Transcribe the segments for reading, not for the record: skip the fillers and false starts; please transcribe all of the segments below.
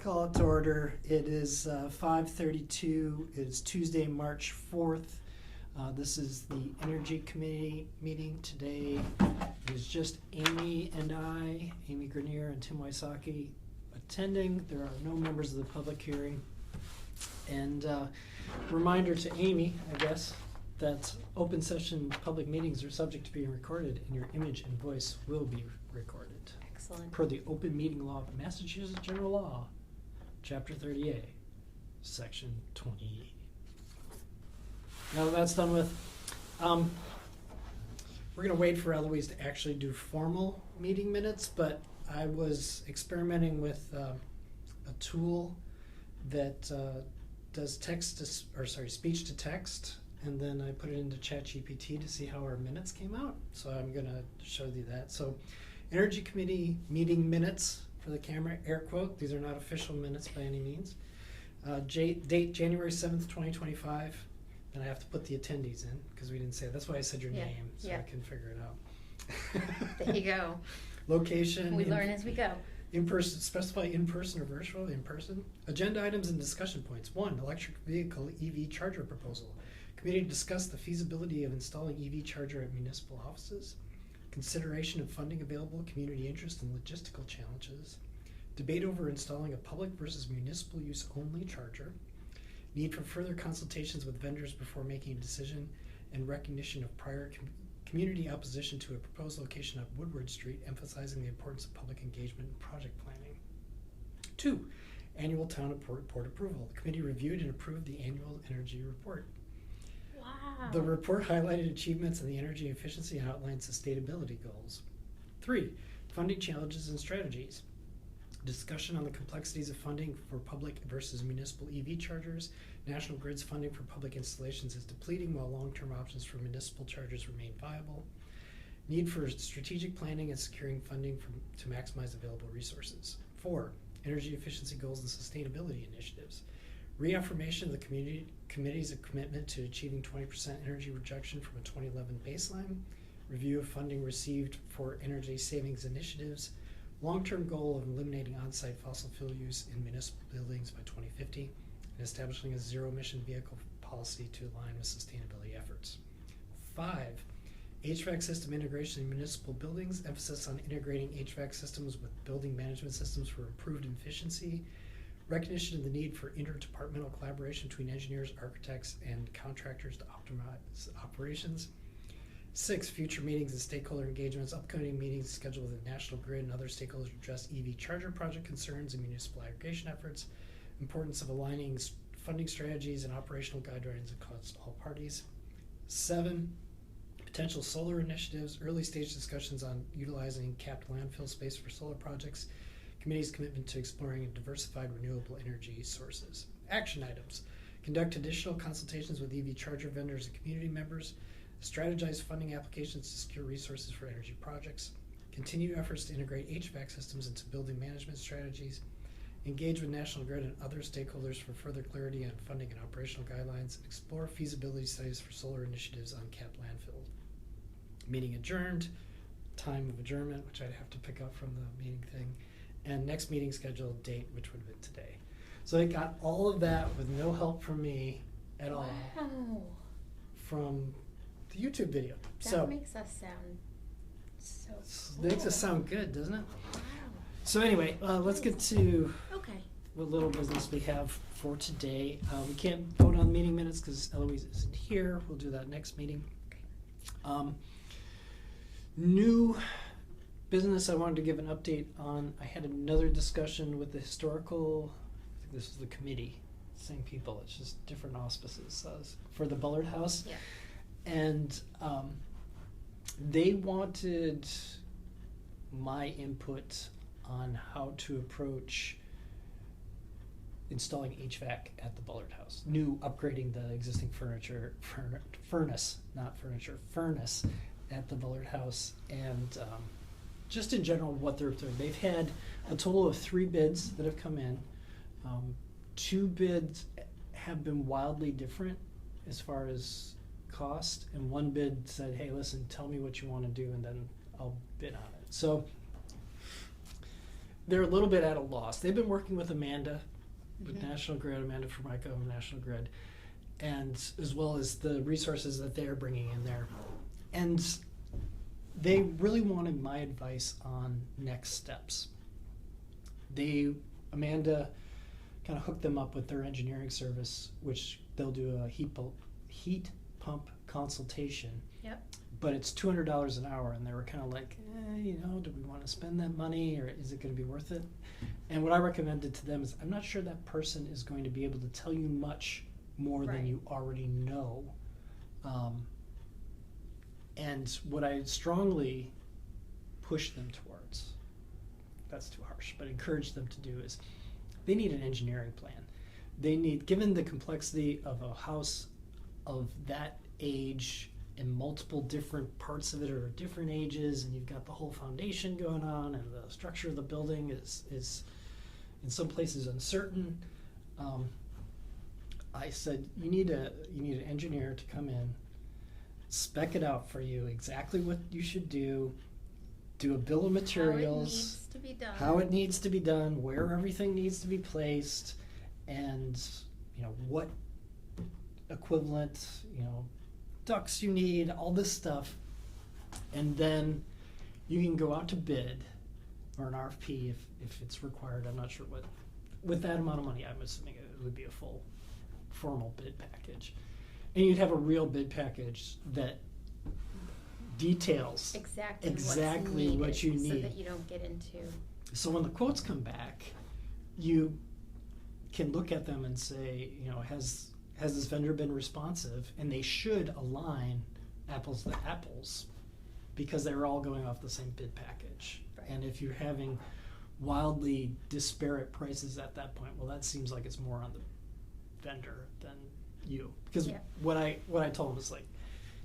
Call it to order. It is 5:32. It's Tuesday, March 4th. This is the Energy Committee meeting today. It is just Amy and I, Amy Grenier and Tim Wysocki attending. There are no members of the public hearing. And reminder to Amy, I guess, that open session public meetings are subject to being recorded, and your image and voice will be recorded. Excellent. Per the open meeting law of Massachusetts General Law, Chapter 30A, Section 28. Now that that's done with, we're going to wait for Eloise to actually do formal meeting minutes, but I was experimenting with a tool that does speech to text, and then I put it into ChatGPT to see how our minutes came out. So I'm going to show you that. So Energy Committee meeting minutes for the camera, air quote. These are not official minutes by any means. Date January 7th, 2025. And I have to put the attendees in because we didn't say it. That's why I said your name, so I can figure it out. There you go. Location. We learn as we go. In person, specify in person or virtual, in person. Agenda items and discussion points. 1, electric vehicle EV charger proposal. Committee to discuss the feasibility of installing EV charger at municipal offices. Consideration of funding available, community interest, and logistical challenges. Debate over installing a public versus municipal use only charger. Need for further consultations with vendors before making a decision, and recognition of prior community opposition to a proposed location on Woodward Street, emphasizing the importance of public engagement in project planning. 2, annual town report approval. The committee reviewed and approved the annual energy report. Wow. The report highlighted achievements in the energy efficiency and outlined sustainability goals. 3, funding challenges and strategies. Discussion on the complexities of funding for public versus municipal EV chargers. National Grid's funding for public installations is depleting while long-term options for municipal chargers remain viable. Need for strategic planning and securing funding to maximize available resources. 4, energy efficiency goals and sustainability initiatives. Reaffirmation of the committee's commitment to achieving 20% energy reduction from a 2011 baseline. Review of funding received for energy savings initiatives. Long-term goal of eliminating on-site fossil fuel use in municipal buildings by 2050, and establishing a zero-emission vehicle policy to align with sustainability efforts. 5, HVAC system integration in municipal buildings, emphasis on integrating HVAC systems with building management systems for improved efficiency, recognition of the need for interdepartmental collaboration between engineers, architects, and contractors to optimize operations. 6, future meetings and stakeholder engagements, upcoming meetings scheduled with the National Grid and other stakeholders to address EV charger project concerns and municipal aggregation efforts, importance of aligning funding strategies and operational guidelines across all parties. 7, potential solar initiatives, early stage discussions on utilizing capped landfill space for solar projects, committee's commitment to exploring diversified renewable energy sources. Action items, conduct additional consultations with EV charger vendors and community members, strategize funding applications to secure resources for energy projects, continue efforts to integrate HVAC systems into building management strategies, engage with National Grid and other stakeholders for further clarity on funding and operational guidelines, and explore feasibility studies for solar initiatives on capped landfill. Meeting adjourned, time of adjournment, which I'd have to pick up from the meeting thing, and next meeting scheduled date, which would have been today. So I got all of that with no help from me at all from the YouTube video. That makes us sound so cool. Makes us sound good, doesn't it? Wow. So anyway, let's get to Okay. what little business we have for today. We can't vote on meeting minutes because Eloise isn't here. We'll do that next meeting. Okay. New business I wanted to give an update on. I had another discussion with the historical, I think this is the committee, same people, it's just different auspices, for the Bullard House. Yeah. And they wanted my input on how to approach installing HVAC at the Bullard House. Upgrading the existing furnace at the Bullard House, and just in general what they're doing. They've had a total of 3 bids that have come in. 2 bids have been wildly different as far as cost, and 1 bid said, hey, listen, tell me what you want to do and then I'll bid on it. So they're a little bit at a loss. They've been working with Amanda, with Mhm. National Grid, Amanda Formica of National Grid, and as well as the resources that they're bringing in there. And they really wanted my advice on next steps. Amanda kind of hooked them up with their engineering service, which they'll do a heat pump consultation. Yep. But it's $200 an hour, and they were kind of like, do we want to spend that money, or is it going to be worth it? And what I recommended to them is, I'm not sure that person is going to be able to tell you much more than Right. you already know. And what I strongly push them towards, that's too harsh, but encourage them to do is, they need an engineering plan. They need, given the complexity of a house of that age and multiple different parts of it are different ages, and you've got the whole foundation going on, and the structure of the building is in some places uncertain. I said, you need an engineer to come in, spec it out for you, exactly what you should do a bill of materials, how it needs to be done, where everything needs to be placed, and what equivalent ducts you need, all this stuff. And then you can go out to bid or an RFP if it's required. I'm not sure what, with that amount of money, I'm assuming it would be a full formal bid package. And you'd have a real bid package that details exactly what you need, so that you don't get into. So when the quotes come back, you can look at them and say, has this vendor been responsive? And they should align apples to apples, because they're all going off the same bid package. Right. And if you're having wildly disparate prices at that point, well, that seems like it's more on the vendor than you. Because what I told them was like,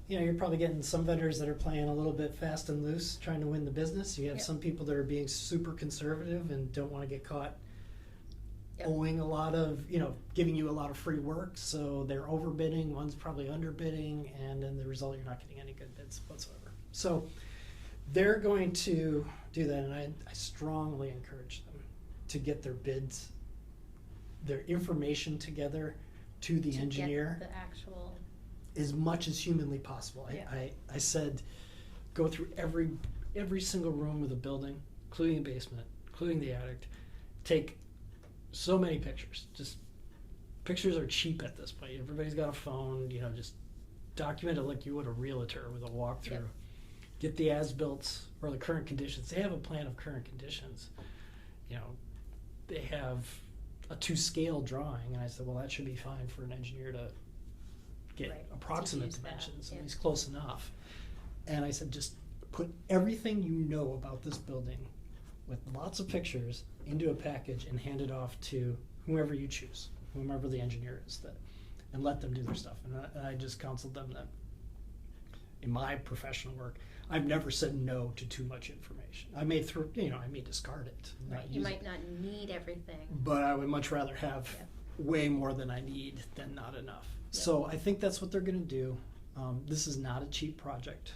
you're probably getting some vendors that are playing a little bit fast and loose, trying to win the business. You have some people that are being super conservative and don't want to get caught owing a lot of, giving you a lot of free work. So they're overbidding, one's probably underbidding, and in the result, you're not getting any good bids whatsoever. So they're going to do that, and I strongly encourage them to get their bids, their information together to the engineer. Get the actual, as much as humanly possible. I said, go through every single room of the building, including the basement, including the attic. Take so many pictures. Just pictures are cheap at this point. Everybody's got a phone. Just document it like you would a realtor with a walkthrough. Yep. Get the as-built or the current conditions. They have a plan of current conditions. They have a to-scale drawing, and I said, well, that should be fine for an engineer to get approximate dimensions, and he's close enough. And I said, just put everything you know about this building with lots of pictures into a package and hand it off to whomever you choose, whomever the engineer is, and let them do their stuff. And I just counseled them that in my professional work, I've never said no to too much information. I may discard it. you might not need everything, but I would much rather have way more than I need than not enough. So I think that's what they're going to do. This is not a cheap project,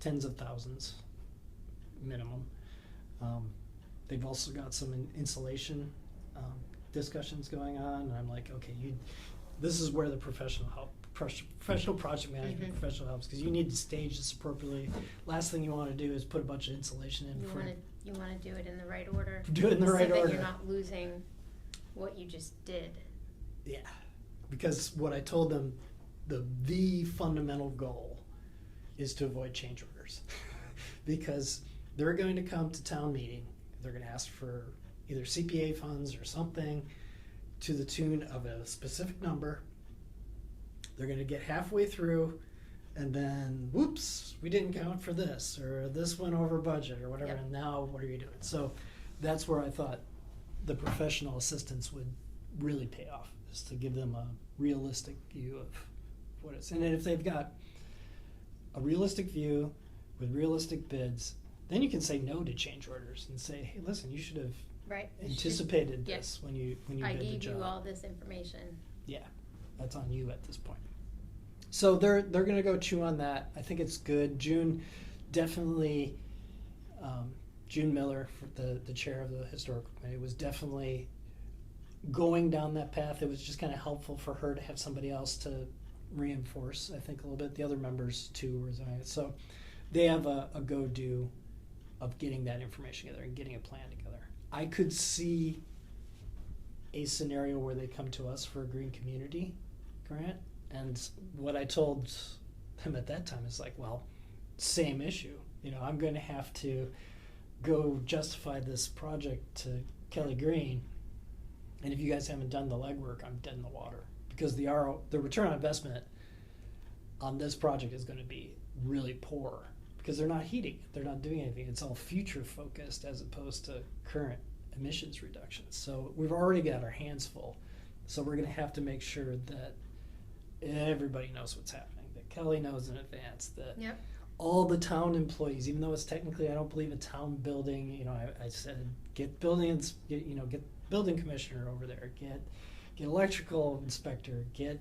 tens of thousands minimum. They've also got some insulation discussions going on, and I'm like, okay, this is where the professional project management professional helps, because you need to stage this appropriately. Last thing you want to do is put a bunch of insulation in. You want to do it in the right order. Do it in the right order. So that you're not losing what you just did. Yeah, because what I told them, the fundamental goal is to avoid change orders, because they're going to come to town meeting. They're going to ask for either CPA funds or something to the tune of a specific number. They're going to get halfway through, and then, whoops, we didn't count for this, or this went over budget, or whatever, and now what are you doing? So that's where I thought the professional assistance would really pay off, is to give them a realistic view of what it's. And then if they've got a realistic view with realistic bids, then you can say no to change orders and say, hey, listen, you should have anticipated this when you bid the job. I gave you all this information. Yeah, that's on you at this point. So they're going to go chew on that. I think it's good. June definitely June Miller, the chair of the historical committee, was definitely going down that path. It was just kind of helpful for her to have somebody else to reinforce, I think, a little bit. The other members too were resigning. So they have a go-do of getting that information together and getting a plan together. I could see a scenario where they come to us for a green community grant, and what I told them at that time is like, well, same issue. You know, I'm going to have to go justify this project to Kelly Green, and if you guys haven't done the legwork, I'm dead in the water, because the return on investment on this project is going to be really poor, because they're not heating, they're not doing anything. It's all future focused as opposed to current emissions reductions. So we've already got our hands full. So we're going to have to make sure that everybody knows what's happening, that Kelly knows in advance, that Yep. all the town employees, even though it's technically, I don't believe a town building, you know, I said get buildings, get building commissioner over there, get electrical inspector, get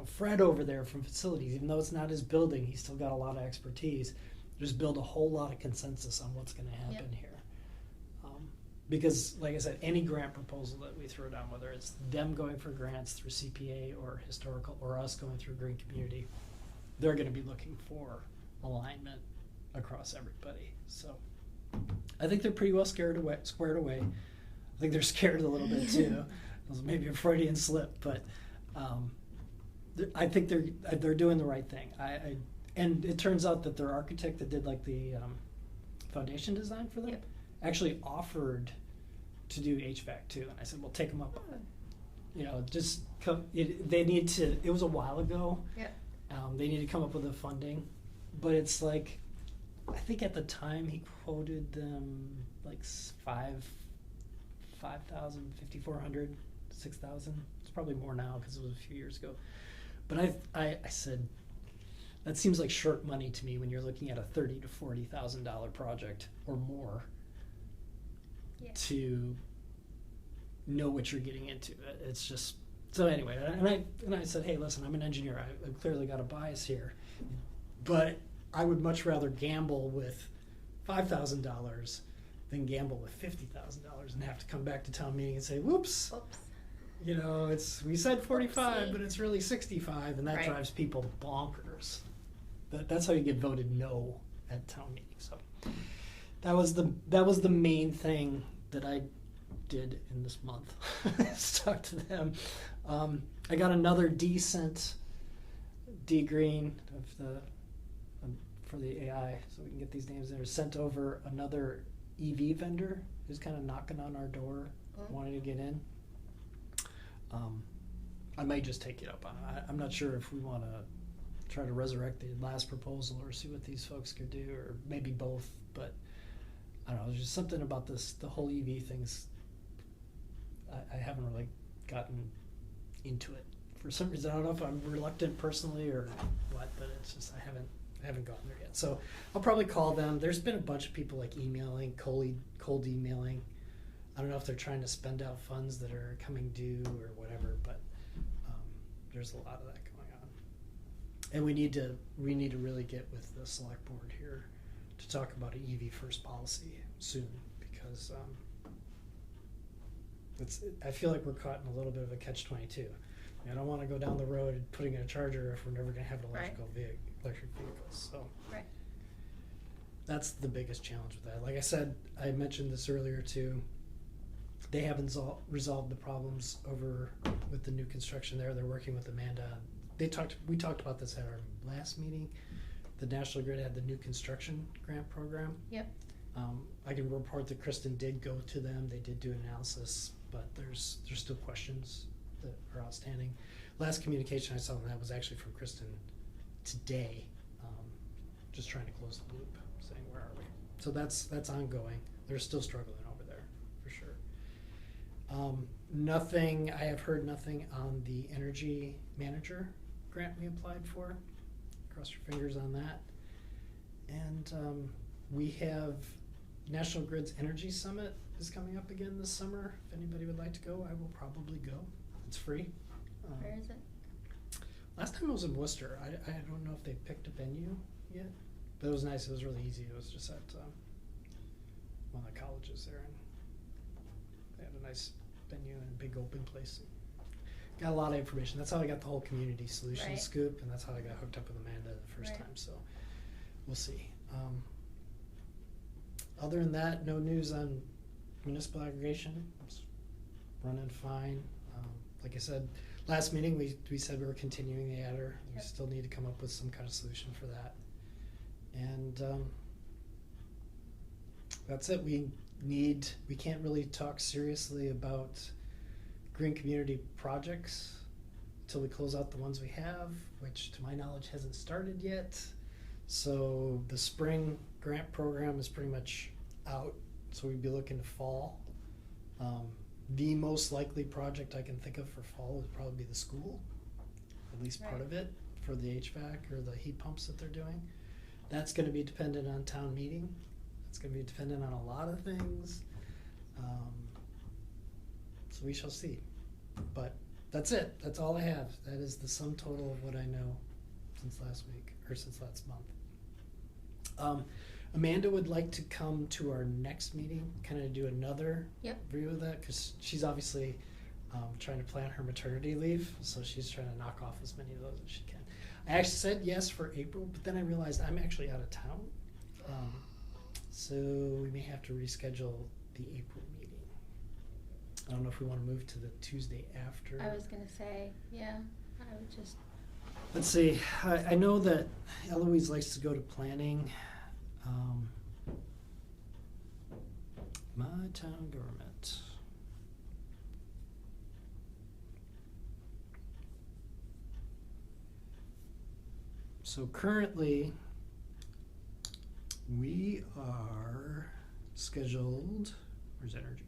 Fred over there from facilities. Even though it's not his building, he's still got a lot of expertise. Just build a whole lot of consensus on what's going to happen Yep. here. Because, like I said, any grant proposal that we throw down, whether it's them going for grants through CPA or historical, or us going through green community, they're going to be looking for alignment across everybody. So I think they're pretty well squared away. I think they're scared a little bit too. It was maybe a Freudian slip, but I think they're doing the right thing. And it turns out that their architect that did like the foundation design for them Yep. actually offered to do HVAC too. And I said, well, take them up on it. Just come. They need to. It was a while ago. Yep. They need to come up with the funding, but it's like, I think at the time he quoted them like 5,000, 5,400, 6,000. It's probably more now because it was a few years ago. But I said, that seems like short money to me when you're looking at a $30,000 to $40,000 project or more Yeah. to know what you're getting into. It's just so anyway. And I said, hey, listen, I'm an engineer. I've clearly got a bias here, but I would much rather gamble with $5,000 than gamble with $50,000 and have to come back to town meeting and say, whoops. Oops. We said 45, Oopsie. but it's really 65, and that Right. drives people bonkers. That's how you get voted no at town meeting. So that was the main thing that I did in this month. Is talk to them. I got another decent D Green for the AI, so we can get these names there. Sent over another EV vendor who's kind of knocking on our door, wanting to get in. I might just take it up on it. I'm not sure if we want to try to resurrect the last proposal or see what these folks could do, or maybe both. But I don't know. There's just something about the whole EV things. I haven't really gotten into it for some reason. I don't know if I'm reluctant personally or what, but it's just I haven't gotten there yet. So I'll probably call them. There's been a bunch of people like emailing, cold emailing. I don't know if they're trying to spend out funds that are coming due or whatever, but there's a lot of that going on. And we need to really get with the select board here to talk about an EV first policy soon, because I feel like we're caught in a little bit of a catch-22. I don't want to go down the road and putting in a charger if we're never going to have an electric vehicles. So Right. that's the biggest challenge with that. Like I said, I mentioned this earlier too. They haven't resolved the problems over with the new construction there. They're working with Amanda. We talked about this at our last meeting. The National Grid had the new construction grant program. Yep. I can report that Kristen did go to them. They did do analysis, but there's still questions that are outstanding. Last communication I saw on that was actually from Kristen today, just trying to close the loop, saying where are we. So that's ongoing. They're still struggling over there for sure. I have heard nothing on the energy manager grant we applied for. Cross your fingers on that. And we have National Grid's Energy Summit is coming up again this summer. If anybody would like to go, I will probably go. It's free. Where is it? Last time it was in Worcester. I don't know if they picked a venue yet, but it was nice. It was really easy. It was just at one of the colleges there, and they had a nice venue and a big open place. Got a lot of information. That's how I got the whole community solution Right. scoop, and that's how I got hooked up with Amanda the first Right. time. So we'll see. Other than that, no news on municipal aggregation. It's running fine. Like I said, last meeting we said we were continuing the adder. We Yep. still need to come up with some kind of solution for that. And that's it. We can't really talk seriously about green community projects until we close out the ones we have, which to my knowledge hasn't started yet. So the spring grant program is pretty much out, so we'd be looking to fall. The most likely project I can think of for fall would probably be the school, at least part Right. of it, for the HVAC or the heat pumps that they're doing. That's gonna be dependent on town meeting. It's gonna be dependent on a lot of things. So we shall see. But that's it. That's all I have. That is the sum total of what I know since last week, or since last month. Amanda would like to come to our next meeting, kind of do another Yep. view of that, because she's obviously trying to plan her maternity leave, so she's trying to knock off as many of those as she can. I actually said yes for April, but then I realized I'm actually out of town, so we may have to reschedule the April meeting. I don't know if we want to move to the Tuesday after. I was gonna say, yeah, I would just, Let's see, I know that Eloise likes to go to planning. My town government. So currently, we are scheduled, where's energy?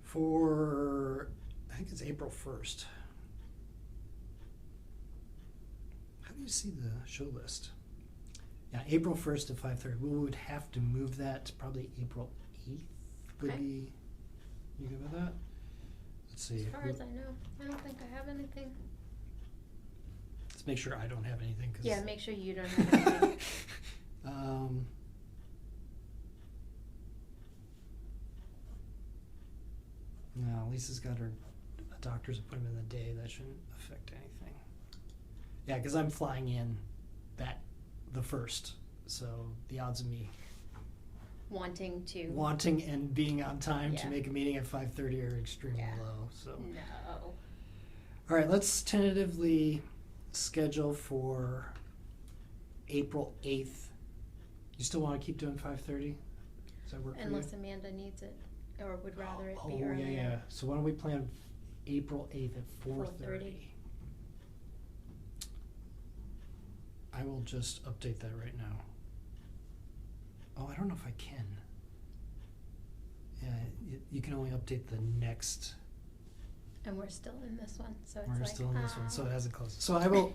For, I think it's April 1st. How do you see the show list? Yeah, April 1st at 5:30. We would have to move that to probably April 8th would Okay. be, you good with that? Let's see. as far as I know, I don't think I have anything. Let's make sure I don't have anything. 'Cause Yeah, make sure you don't have anything. No, Lisa's got a doctor's appointment in the day. That shouldn't affect anything. Yeah, because I'm flying in the 1st, so the odds of me wanting and being on time to Yeah. make a meeting at 5:30 are extremely Yeah. low. So, No. all right, let's tentatively schedule for April 8th. You still want to keep doing 5:30? Does that work for you? Unless Amanda needs it, or would rather it be Oh, earlier. yeah. So why don't we plan April 8th at 4:30? 4:30. I will just update that right now. Oh, I don't know if I can. Yeah, you can only update the next. And we're still in this one, so it's We're like, still in this one, so it ah. hasn't closed. So I will.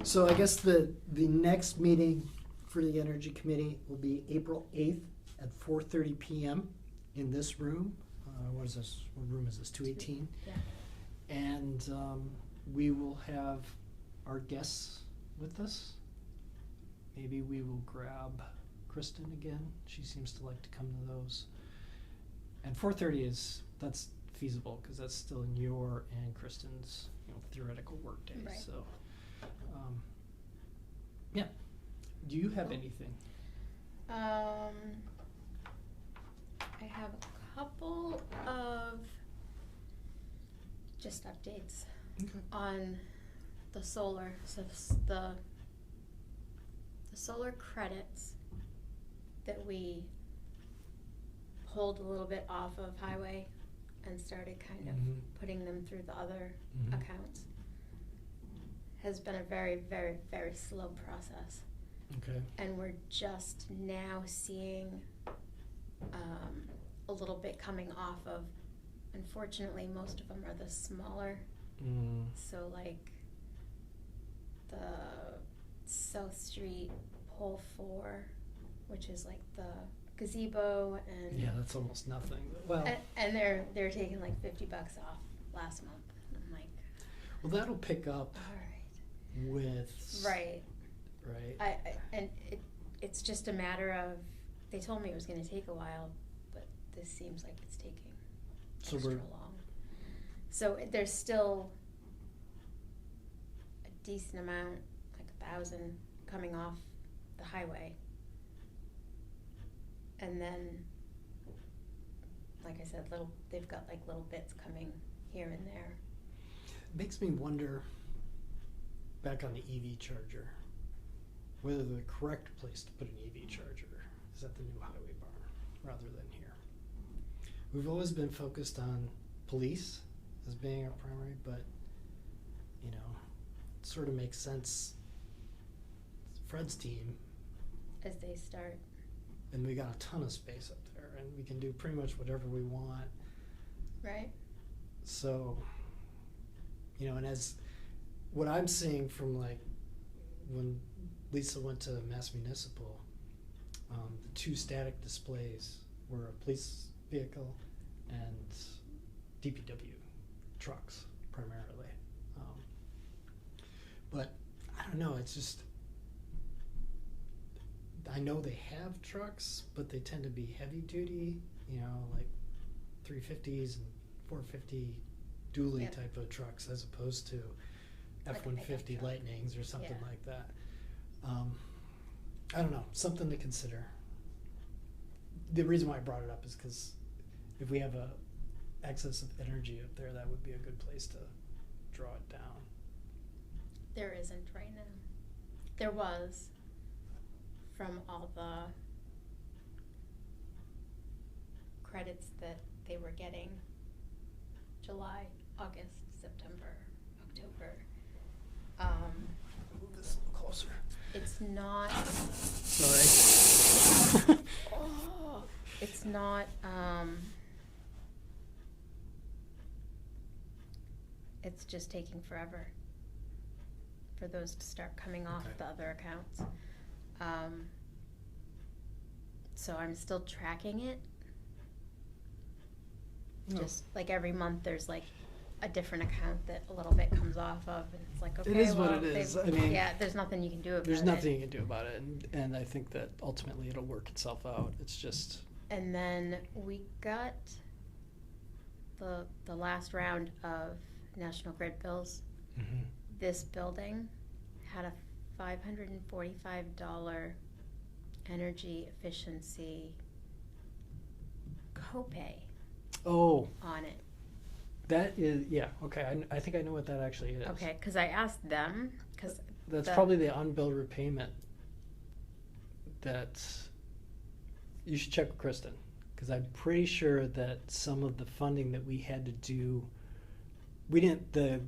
So I guess the next meeting for the Energy Committee will be April 8th at 4:30 p.m. in this room. What is this? What room is this? 218. Yeah. And we will have our guests with us. Maybe we will grab Kristen again. She seems to like to come to those. And 4:30 that's feasible because that's still in your and Kristen's theoretical work days. Right. So, yeah. Do you have anything? I have a couple of just updates Okay. on the solar. So the solar credits that we pulled a little bit off of highway and started kind of Mhm. putting them through the other Mhm. accounts has been a very, very, very slow process. Okay. And we're just now seeing a little bit coming off of, unfortunately, most of them are the smaller. So like the South Street Pole 4, which is like the gazebo and Yeah, that's almost nothing. Well, and they're taking like $50 off last month. And I'm like, well, that'll pick up all right. with Right. right. And it it's just a matter of, they told me it was gonna take a while, but this seems like it's taking So extra we're- long. So there's still a decent amount, like 1,000 coming off the highway. And then, like I said, they've got like little bits coming here and there. It makes me wonder, back on the EV charger, whether the correct place to put an EV charger is at the new highway barn rather than here. We've always been focused on police as being our primary, but you know, it sort of makes sense. Fred's team, As they start, and we got a ton of space up there, and we can do pretty much whatever we want. right? So, you know, and as what I'm seeing from like when Lisa went to Mass Municipal, the two static displays were a police vehicle and DPW trucks primarily. But I don't know, it's just, I know they have trucks, but they tend to be heavy duty, you know, like 350s and 450 dually Yep. type of trucks as opposed to Like a F-150 pickup truck. Lightnings or something Yeah. like that. I don't know, something to consider. The reason why I brought it up is because if we have a excess of energy up there, that would be a good place to draw it down. There isn't right now. There was from all the credits that they were getting. July, August, September, October. Move this a little closer. It's not. Sorry. Oh, it's not. It's just taking forever for those to start coming off Okay. the other accounts. So I'm still tracking it. No. Just like every month, there's like a different account that a little bit comes off of, and it's like, okay, is what well, it is. they've- I mean, yeah, there's nothing you can do about it. There's nothing you can do about it, and I think that ultimately it'll work itself out. It's just And then we got the last round of National Grid bills. This building had a $545 energy efficiency copay oh, on it. that is okay. I think I know what that actually is. Okay, because I asked them, because That's the- probably the unbilled repayment. That you should check with Kristen, because I'm pretty sure that some of the funding that we had to do, we didn't the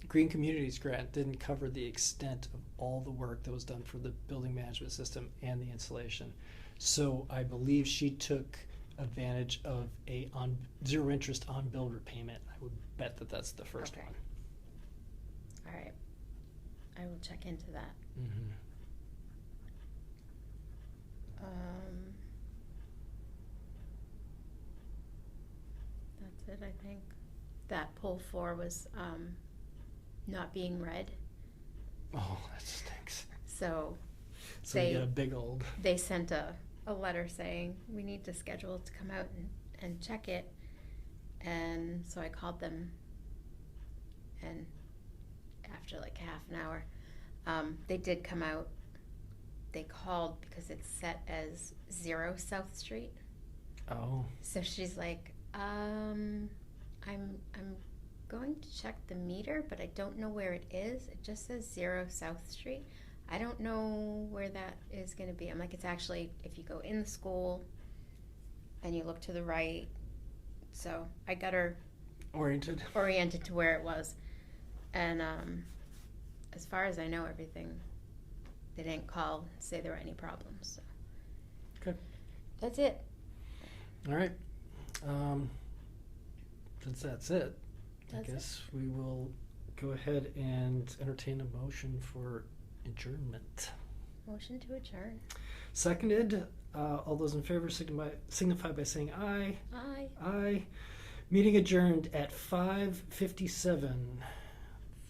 Green Communities grant didn't cover the extent of all the work that was done for the building management system and the installation. So I believe she took advantage of a zero interest on bill repayment. I would bet that that's the first Okay. one. all right, I will check into that. Mm-hmm. That's it, I think. That poll 4 was not being read, Oh, that stinks. so So you They- get a big old. they sent a letter saying, we need to schedule to come out and check it. And so I called them, and after like half an hour, they did come out. They called because it's set as 0 South Street. Oh. So she's like, I'm going to check the meter, but I don't know where it is. It just says 0 South Street. I don't know where that is going to be. I'm like, it's actually, if you go in the school and you look to the right. So I got her Oriented. oriented to where it was. And as far as I know, everything, they didn't call and say there were any problems. So. Okay. That's it. All right. Since that's it, That's I it. guess we will go ahead and entertain a motion for adjournment. Motion to adjourn. Seconded. All those in favor signify by saying aye. Aye. Aye. Meeting adjourned at 5:57.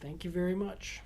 Thank you very much.